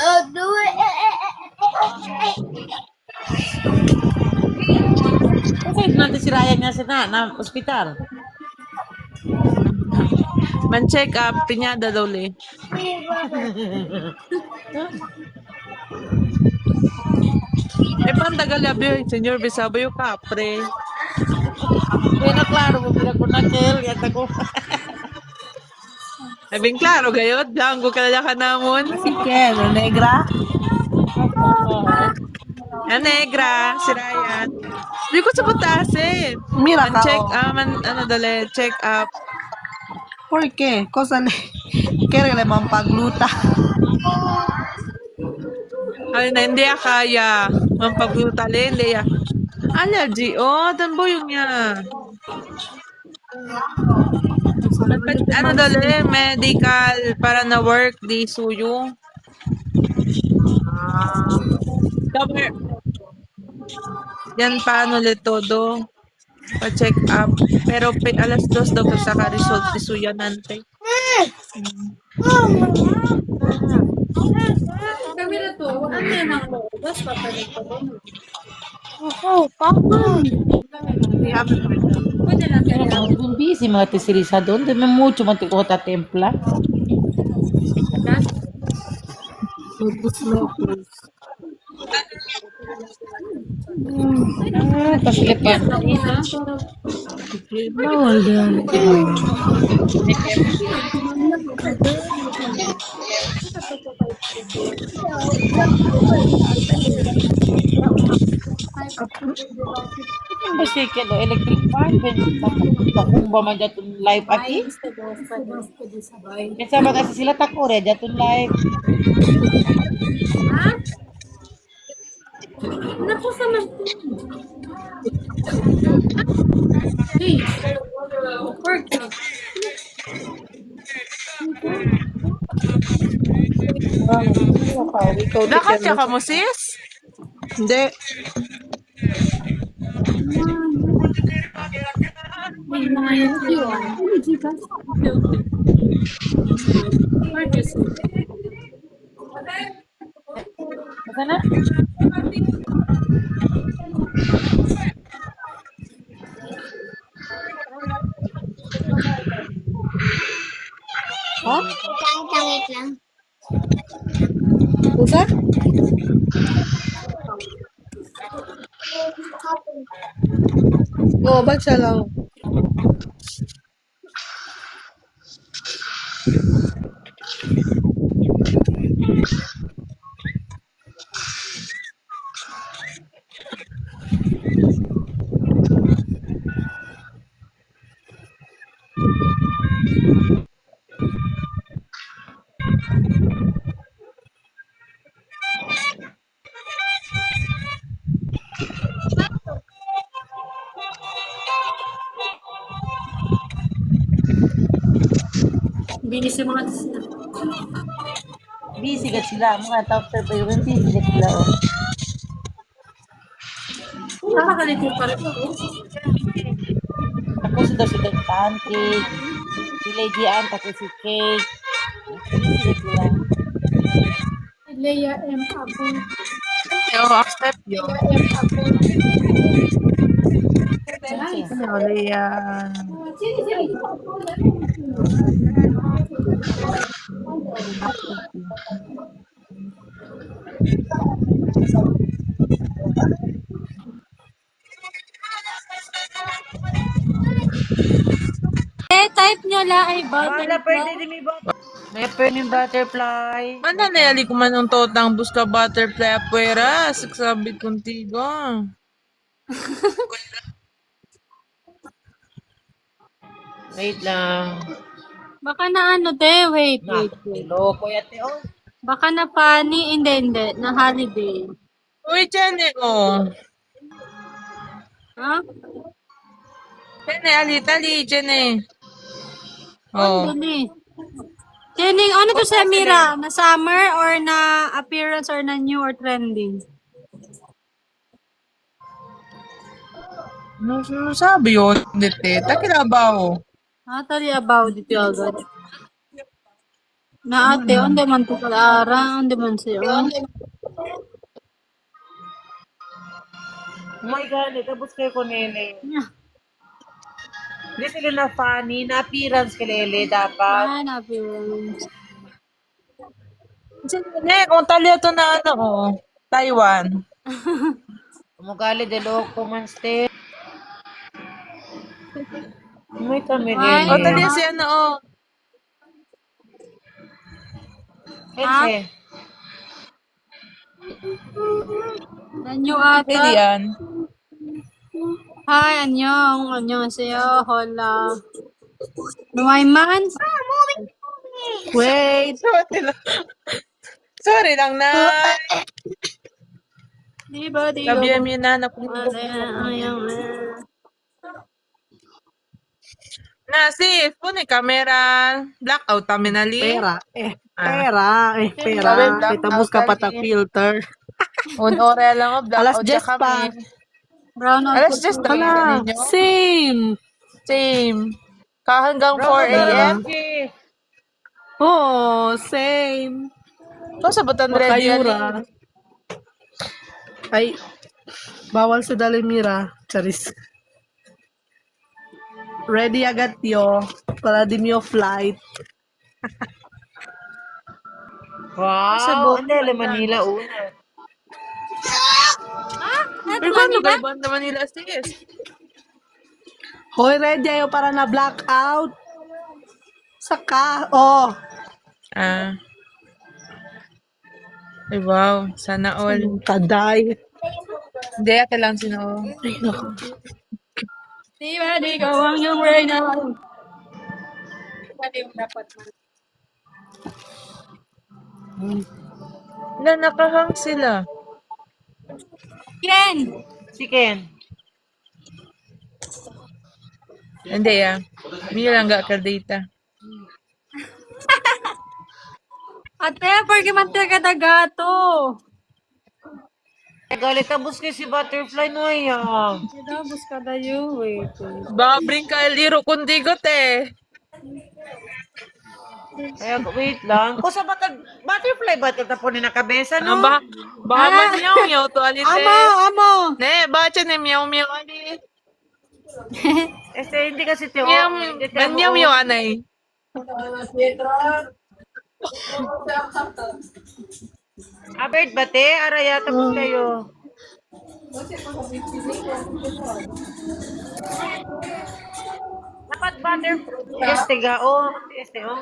Oh, do it. Kasi natin si Ryan nga na ospital. Man-check up, pinyada daw li. Eh, pantagal yabi, senyor, bisabo yung kapre. Kaya na klaro mo pinakunakel. Yan ako. Abing klaro, gayot. Danggo ka na ka namon. Si Ken, negra. Negra, si Ryan. Di ko sa putasin. Mira ka, Man-check, oh. ano dali, check up. ¿Por qué? Cosa le quiere le mampagluta. Ay, na hindi kaya. Mampaglutali, hindi ya. Allergy, dambo yung niya. Ano dali, medical, para na work, di suyo. Cover. Yan paano ulit todo. Pa-check up. Pero alas 2 daw sa ka-result ni suya nante. Kami na to. Ano yan ang lobos? Papalit ko doon. Pwede na tayo. Doon busy mga tisirisa doon. Doon may mucho man tiko ta templa. Paslipan. Bawal yan. Basta kilo electric fan. Takong ba man jatun live aki? Kaya ba kasi sila takore jatun live. Naku sa man. Hey. Work. Nakatya ka mo, sis? Hindi. May mga yan yun. Work is Basta na? Ha? wait lang. Usa? Oo, ba't siya lang? Binis yung mga Busy ka sila. Mga top survey. Busy ka sila. Oh. nakakalit yung pala ito. Tapos daw si Don Pancake. Si Lady Anne, tapos si Cake. Busy ka sila. Leia M. Abu. Accept yun. Nice. Ano yan? Type nyo lang ay Wala pwede din may butterfly. May pwede yung butterfly. Mana na yali ko man ng totang busca butterfly apuera. Sabi contigo. Wait lang. Baka na ano, te. Wait. Loko yate oh. Baka na funny. Hindi. Na holiday. Uy, Chene, oh. Ha? Chene, alitali, Chene. Oh. Oh. Jenny, ano to sa Mira? Na summer or na appearance or na new or trending? No sabi yun, dite. Takirabaw. Tali about dito agad. Na ate, onde man to kalara, onde man siya. May gani, tapos kayo ko nene. Hindi sila na funny, na appearance kay Lele dapat. Na appearance. Ne, kung talyo to na ano, oh, Taiwan. Umugali de loko man ste. May kami Ay, O, Lele. talyo si ano, oh. Kense. Nanyo Hindi ata. yan. Hi, 안녕하세요. Hola. Nuwayman? Wait. Sorry lang na. Diba, di Sabihan mo na na sis, punay kamera. Blackout kami nali. Pera. Pera. Sabi, black Kita bus ka out pata kali. filter. Ore lang oh, Alas blackout 10 siya pa. kami. Brown out. Alas 10 talaga Hala, ninyo. same. Same. Hanggang 4 a.m. Oh, same. Kung sa Butan ready yan. Makayura. Ay, bawal sa Dalimira. Charis. Ready agad yo. Para di mo flight. Wow, andele Manila una. Pero paano ba ibang naman nila sis? Hoy, ready ayo para na blackout. Saka, oh. Ah. Ay, wow. Sana all. Taday. Hindi, ate lang sino. Ay, naku. Diba, di ko ang yung Reyna. Na nakahang sila. Ken! Chicken. Hindi ah. Hindi lang ka data. Ate, porque mantika da gato. Galit tapos kay si Butterfly no ya. Ito, buska da you, wait. Babring ka liro kundigot eh. Kaya wait lang. Ko sa Butterfly ba ito tapunin na kabesa no? Ba ba meow meow to alite. Amo! Ne, bacha ne meow meow ali. Hindi kasi tiyo. Meow meow meow anay. Abert bate, araya tapos kayo. Dapat Butterfly. Este o.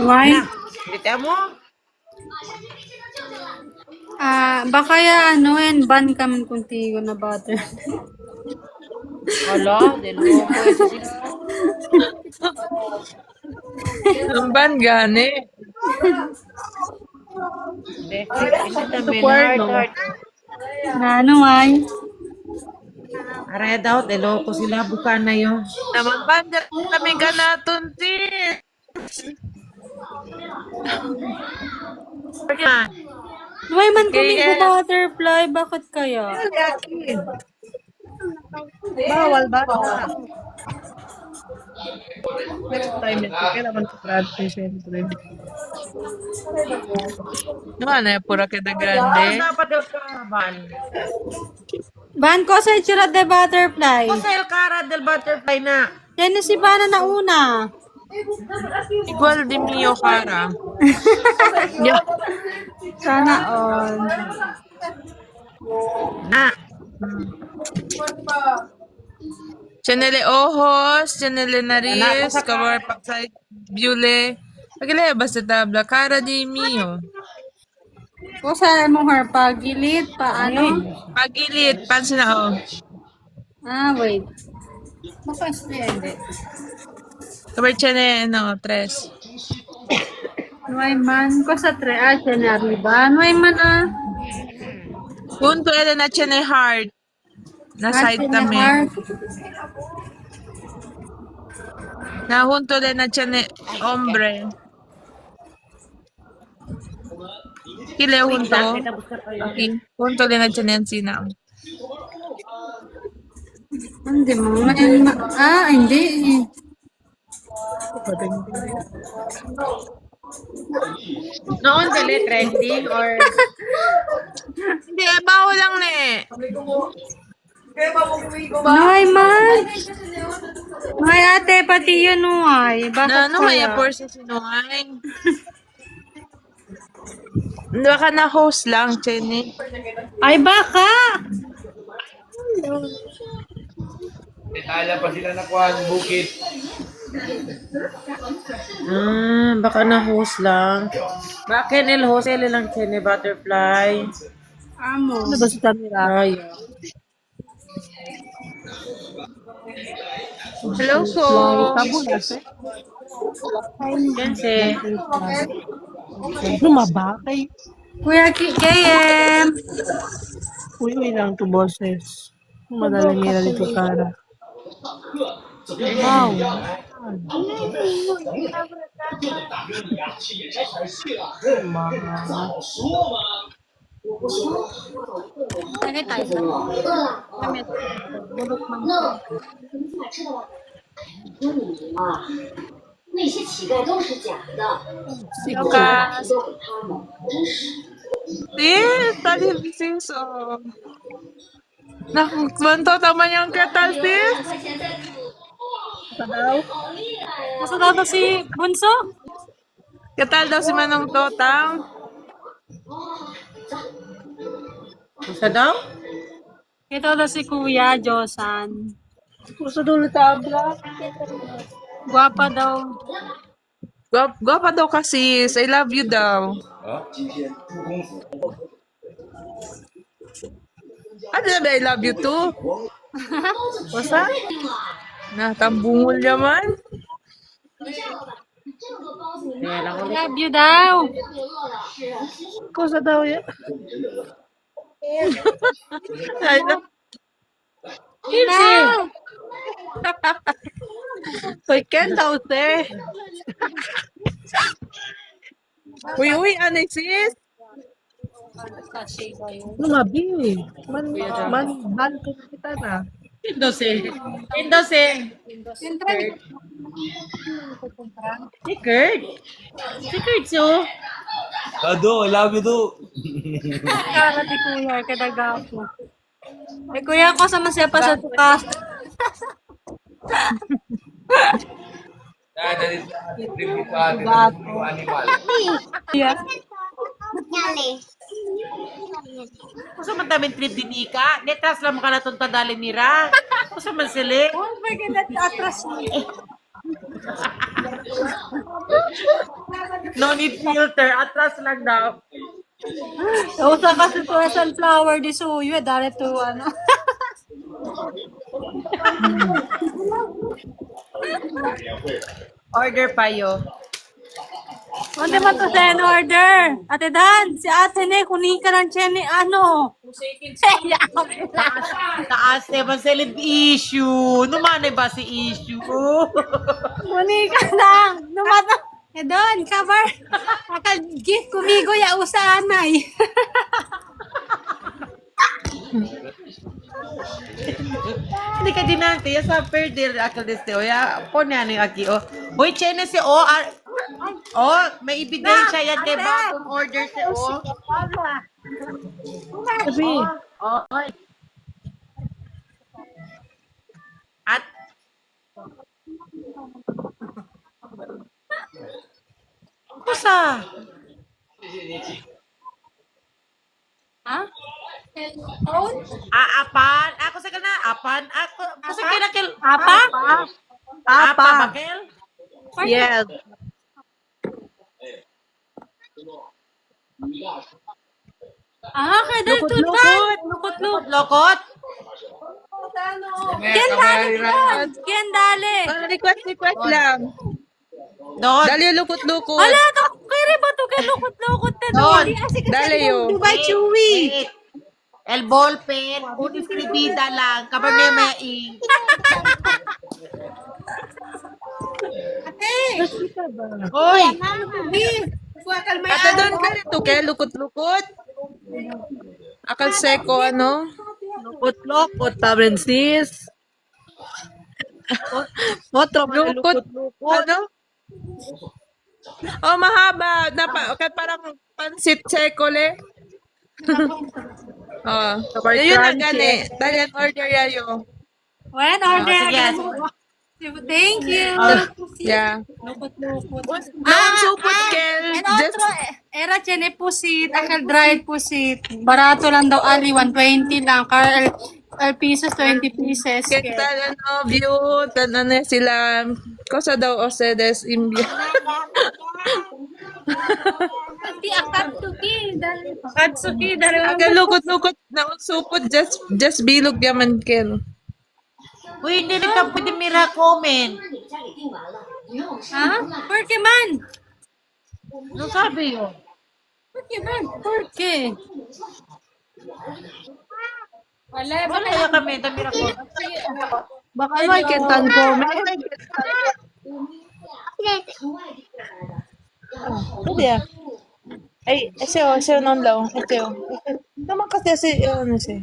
Why? Dito mo. Baka ya ano ban kami contigo na butter. Hala, delo ko sila. Ang ban gani. Heart. Na ano ay? Araya daw, delo ko sila bukan na yo. Naman ban kami ganaton sis. Why man kami Kaya- butterfly? Bakit kaya? Bawal ba? Next time, kailangan ko practice, syempre. Naman na pura kita Ano grande. dapat yung karaban? Ban ko sa itsura de butterfly. Ko sa El Cara del Butterfly na. Yan si Bana na una. Igual di mio cara. Sana all. Na. Chanele ojos, chanele nariz, cover pagsay biule. Pagkilaya basta tabla, cara di mio. Kung saan mo her pagilid, paano? Pagilid, pansin na oh. Wait. Baka hindi. Cover chane, no, tres. Nuayman ko sa siya na arriba. Nuayman Punto ele na chane heart. Na side tami. Na junto le na chane hombre. Kile junto. Okay. Junto le na chane ang sinang. Hindi mo. Hindi. Noon sila trending or Hindi, bawal lang na eh. Ay, man. Ay, ate, pati yun, ay. Bakit Na ano may kaya? for sa sinungaling. Baka na host lang, Chenny. Ay, baka. Itala pa sila nakuha ang bukit. baka na host lang. Bakit el host ele lang kene butterfly. Amo. Ano ba si Tamira? Ay. Hello po. Tabo na siya. Kasi Lumabakay. Kuya KM. Uy lang to boses. Madaling nila dito sana. Wow. Lagay tayo. Kami. Bulok man. 那些乞丐都是假的， Ka. 都给他们，真是。 Sis, tali sis, oh. Nakukwento naman yung ketal, sis. Nasa daw to si Bunso? Ketal daw si Manong Totang. isa daw? Ito daw si Kuya Josan. Gusto dulo tabla. Guwapa daw. Gwapa daw ka, sis. I love you daw. 啊，今天朱公子 Ano na I love you too? 都是谁 Natambungol naman. 这么多包子，你 Kaya 卖 lang 了 ulit. Love you daw. 就别饿了。是啊，其实 Kusa daw yan. Ay, na. Daw. Uy, Ken daw te. Uy, ano sis? Lumabi. Man ko kita na. Indose. Indose. Si Kurt. Si Kurt so. Ado, I love you too. Kara ti Kuya, kadagapo. Ay, Kuya, ako sa masaya pa sa tukas. Nah, dari tribute sa atin ng animal. Yes. Kusa man tamin trip din ika. Netras lang ka na itong tadali nira. Kusa man sili. Oh my God, atras mo. No need filter. Atras lang daw. Usa ka sa sunflower di suyo, dali to, ano. Order pa yo. Hindi man to sa order. Ate Dan, si ate ne, kunin ka ng tiyan ni ano. Taas man silid issue. Numanay ba si issue? Kunin ka lang. Numata. Eh Don, cover. Gift kumigo ya usanay. Hindi ka din nanti. Ya sa perder akal deste. O ya, po niya ni aki. O, boy, chene si O. May ebidensya yan kay bagong order si O. Sabi, Oy. At kusa? Ha? Apan? Ako sa kana? Apan? Ako sa kinakil? Apa? Apa? Bakil? yes. Kay Dan tutan. Lukot. Lokot? Ken dali Don. Ken dali. Request lang. Doon. Dali lukot-lukot. Ala, kaya ba to kay lukot na Don. Dali yo. Dubai chewy. Wait. El ballpen, uniskribida lang, kabarne may ing. Hoy! Ate doon ka rito kaya lukot-lukot. Akal seko ano? Lukot-lukot, tabren sis. Otro man Lukot. lukot-lukot. Ano? Oh, mahaba. Parang pansit sekole. Oh. Sabay Yun na crunchy. gani. Dahil order yayo. When order sige. again. Thank you. Yeah. Lukot-lukot. Noong supot, Kel. And Just, otro, era chene pusit, akal dried pusit. Barato lang daw ali, 120 lang. Kar al pesos, 20 pieces. kita view, ano sila. Kosa daw ustedes imbia. Di akatsuki, akatsuki, dalawa. Aga lukot-lukot na supot. Just bilog yaman, Kel. Uy, hindi rin ka pwede mira comment. 家里订完了，不用上 Ha? Porke man? Ano sabi yun? Porke man? Porke? Wala, Wala ya kami, mira ko. Baka may kintan comment. Pwede ah. Ay, ese non daw. Ese naman kasi ano siya.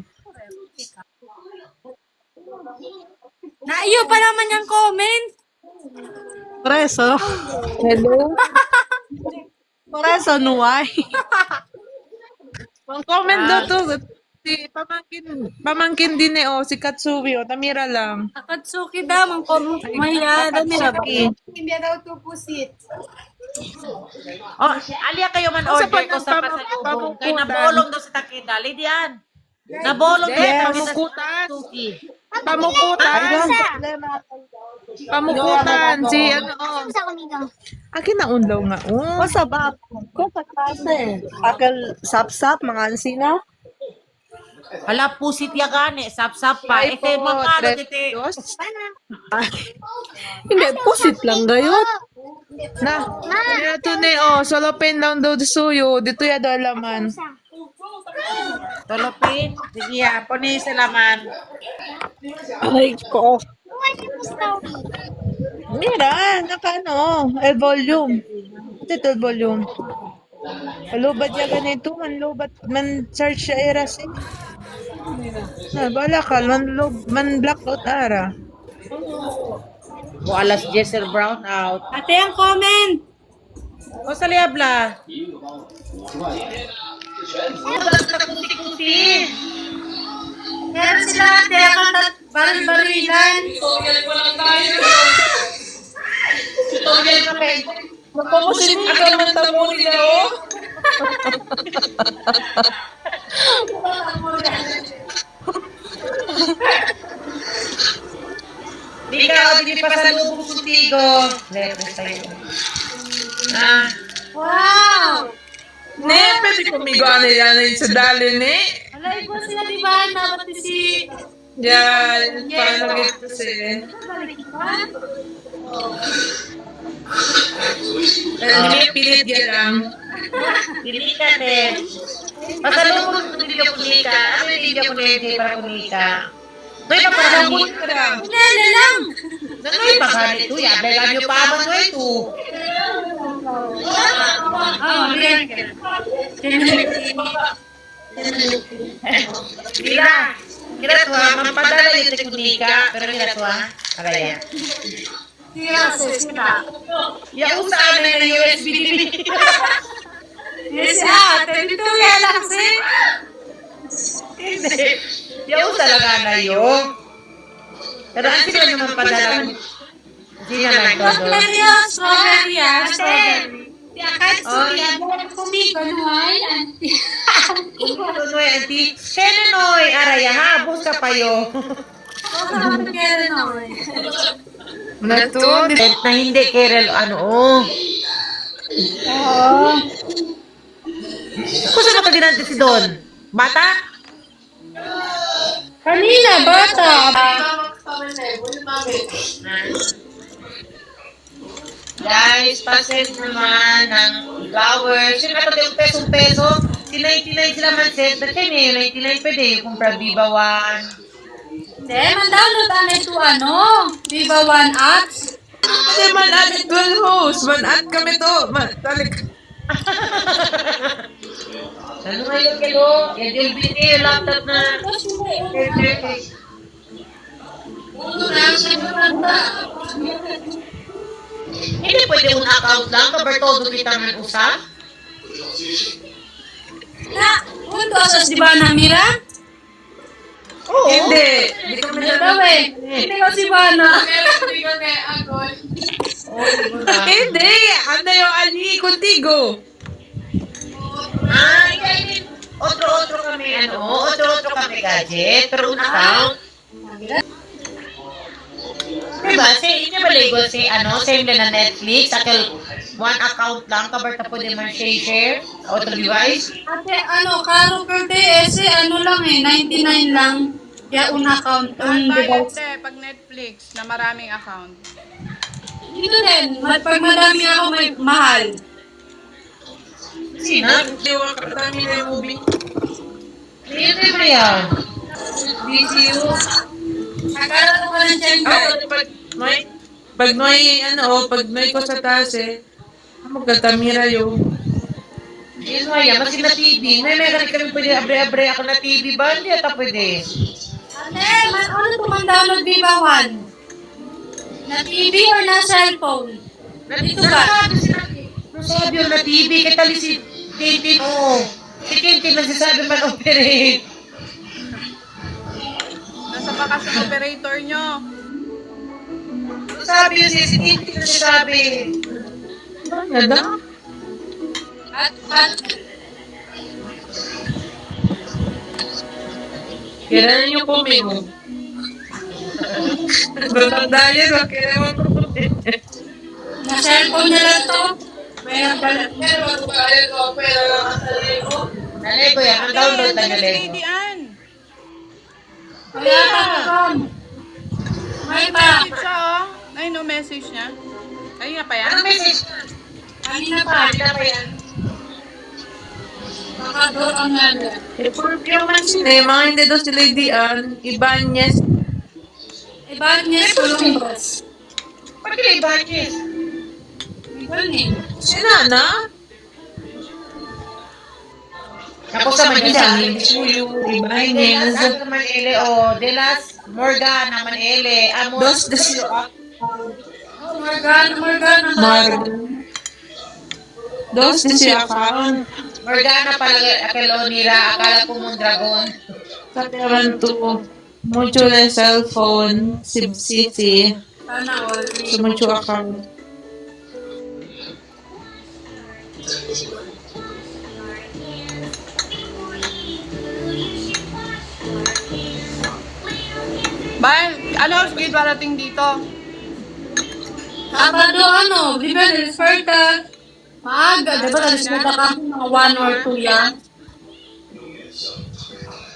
Naiyo pa naman yung comment. Preso. Hello? Preso nuway. Mag-comment daw to. Si pamangkin din eh, si Katsubi, Tamira lang. Akatsuki daw, mang comment. Maya, dami na ba? Akatsuki. Hindi daw to pusit. Oh, alia kayo man Sa order ko sa pamukutan. pasalubong. Kaya nabolong daw sa takida. Lidian. Nabolong daw Yes, sa pamukutan. Suki. Pamukutan. Pamukutan. Si ano, akin na unlaw nga. Oh. Kosa ba? Kosa klase. Akal sap-sap, mga ansina. Hala, pusit ya gani. Sap-sap pa. Ay Ito po, mga ano, ito. Hindi, pusit lang gayon. Na, kaya to ne, solopin lang daw suyo. Dito ya daw laman. Tolopin. Sige ya, puni sila man. Ay, ko. Mira, nakano, el volume. Ito el volume. Lubad ya ganito, man search siya eras eh. Na, bala ka, man blackout ara. O alas Jessel Brown out. Ate, ang comment. O sa liabla. Meron sila ate, ang baril-barilan. Mapamusin ka naman tamo nila, oh. Di ka o di pa sa lubong suntigo. Lepo tayo. Ah. Wow! Ne, pwede kumigo ano yan sa dali, ne? Alay ko sila, di ba? Napati si... Yan, parang ito si... Hindi, pilit yan lang. Pili ka, te. Pasalubong ng video kunika. Ano yung video kunika para kunika? Noy, paparang mo. Lele lang! Noy, paparang ito. Yabelan nyo pa man mo ito. Oh, rin. Mira. Mira to ha. Mampadala yung te kunika. Pero mira to ha. Araya. Yung saan na yung USB TV. Yes, ate. Dito yan lang, si. Hindi. Yung talaga na yun. Pero ang sila naman padala. Hindi na lang todo. Strawberry, strawberry, strawberry. Si Akatsuki, kumigo, nuhay, auntie. Noy, auntie. Kaya noy, araya ha. Bus ka pa yun. Nato, Na hindi, Kerel, ano, oh. Kung saan makadinante si Don? Bata? Kanina, bata. Guys, paset naman ng flowers. Sino ito yung pesong-peso? Si 99 sila man set. Ba't kayo na yun? 99 pwede yung kumpra bibawan. Hindi, man-download na ito, Viva One apps. kasi man at dual host. Man at kami to. Ano ngayon kayo? Yan yung BT, yung laptop na. Hindi pwede un account lang, kabar todo kita man usa. Na, punto asas di ba na Mira? Oo. Hindi. Hindi ko Dawe, hindi ko si Bana. Hindi. Ano yung Ali contigo? Ay, otro kami, otro kami gadget, pero un account. Diba, hindi ba ligo same din na Netflix, akal one account lang, kabar ta po din man share, auto device. Ate, karo per day, lang 99 lang. Kaya un account, un Bayad device. pag Netflix na maraming account. Dito din, pag madami ako may mahal. Sino? Hindi ko katami na yung movie. Hindi ba yan? BCU. Akala ko pa ng check. Pag may ko sa taas magkatamira yung Yun nga yan, kasi na TV, may meron kami pwede abre-abre ako na TV ba? Hindi ata pwede. Ate, ano tumanda Viva 1? Na TV or na cellphone? Nandito ba? Sabi yung na TV, kaya tali si Tintin, si Tintin nagsasabi man operate. Nasa bakasyon operator nyo. Sabi yun si Tintin nagsasabi. Nada? At Kailan niyo po may mo? Matanda yan, wag kailangan ko po. na cellphone na lang to. Meron pala. Nalego yan, ang download na Si nalego. Lady Ann. Wala pa Tom. May pa. Message siya, oh. Ay, no message niya. Kanina pa yan? Anong message? Kanina pa. Makador ang nanda. Yung man sila, mga hindi daw si Lady Ann, Ibanez. Iba niya Columbus. Bakit yung Ibanez? Ikaw ni. Si Nana? Ako sa Manila. Yung Ibanez. Ano naman ele, de las Morgana man ele. Dos de Morgan. Dos de si account. Morgana pala akala nila, akala ko mong dragon. Kataran to. Mucho de cellphone. Sib City. Sana all. So mucho account. Ba, ano sige parating dito? Sabado di ba desperta? Maaga, di ba desperta ka mga 1 or 2 yan?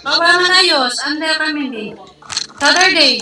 Baba man ayos, anda kami di. Saturday.